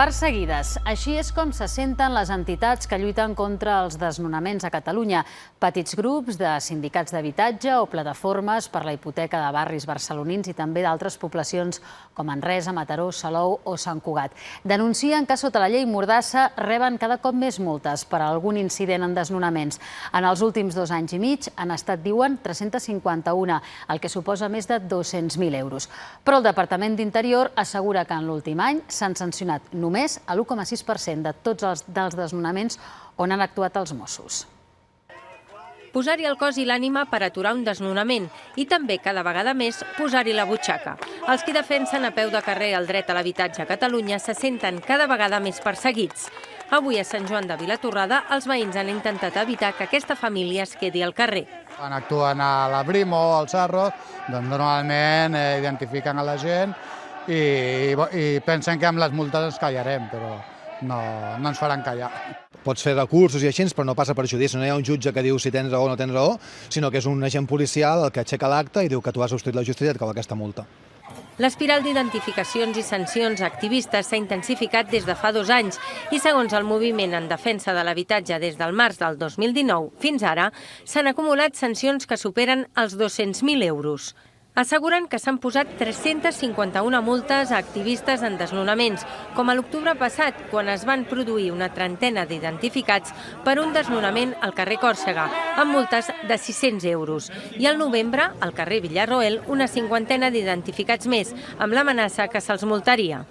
Perseguides. Així és com se senten les entitats que lluiten contra els desnonaments a Catalunya. Petits grups de sindicats d'habitatge o plataformes per la hipoteca de barris barcelonins i també d'altres poblacions com Manresa, Mataró, Salou o Sant Cugat. Denuncien que sota la llei Mordassa reben cada cop més multes per algun incident en desnonaments. En els últims 2 anys i mig han estat, diuen, 351, el que suposa més de 200.000 euros. Però el Departament d'Interior assegura que en l'últim any s'han sancionat només a l'1,6% de tots els desnonaments on han actuat els Mossos. Posar-hi el cos i l'ànima per aturar un desnonament i també, cada vegada més, posar-hi la butxaca. Els qui defensen a peu de carrer el dret a l'habitatge a Catalunya se senten cada vegada més perseguits. Avui a Sant Joan de Vilatorrada els veïns han intentat evitar que aquesta família es quedi al carrer. Quan actuen a la Brimo o al Sarro, doncs normalment identifiquen a la gent i pensen que amb les multes ens callarem, però no ens faran callar. Pots fer recursos i així, però no passa per judici. No hi ha un jutge que diu si tens raó o no tens raó, sinó que és un agent policial el que aixeca l'acte i diu que tu has substituït la justícia i et cau aquesta multa. L'espiral d'identificacions i sancions a activistes s'ha intensificat des de fa 2 anys i, segons el moviment en defensa de l'habitatge des del març del 2019 fins ara, s'han acumulat sancions que superen els 200.000 euros. Asseguren que s'han posat 351 multes a activistes en desnonaments, com a l'octubre passat, quan es van produir una trentena d'identificats per un desnonament al carrer Còrsega, amb multes de 600 euros. I al novembre, al carrer Villarroel, una 50ena d'identificats més, amb l'amenaça que se'ls multaria.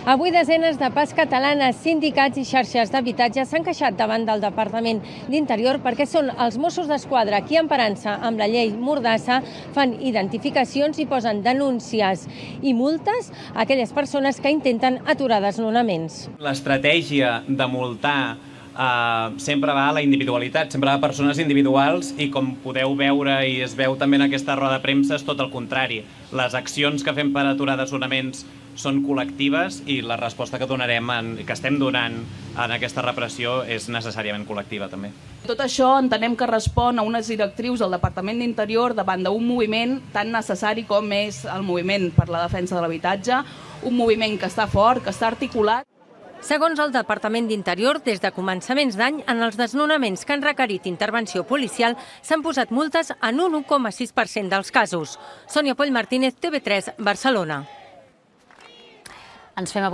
Avui desenes de PAS catalanes, sindicats i xarxes d'habitatge s'han queixat davant del Departament d'Interior perquè són els Mossos d'Esquadra qui, emparant-se amb la llei Mordassa, fan identificacions i posen denúncies i multes a aquelles persones que intenten aturar desnonaments. L'estratègia de multar sempre va a la individualitat, sempre va a persones individuals i, com podeu veure i es veu també en aquesta roda de premsa, és tot el contrari. Les accions que fem per aturar desnonaments són col·lectives i la resposta que estem donant en aquesta repressió és necessàriament col·lectiva també. Tot això entenem que respon a unes directrius del Departament d'Interior davant d'un moviment tan necessari com és el moviment per la defensa de l'habitatge, un moviment que està fort, que està articulat. Segons el Departament d'Interior, des de començaments d'any, en els desnonaments que han requerit intervenció policial s'han posat multes en un 1,6% dels casos. Sònia Poll Martínez, TV3, Barcelona. Ens fem avui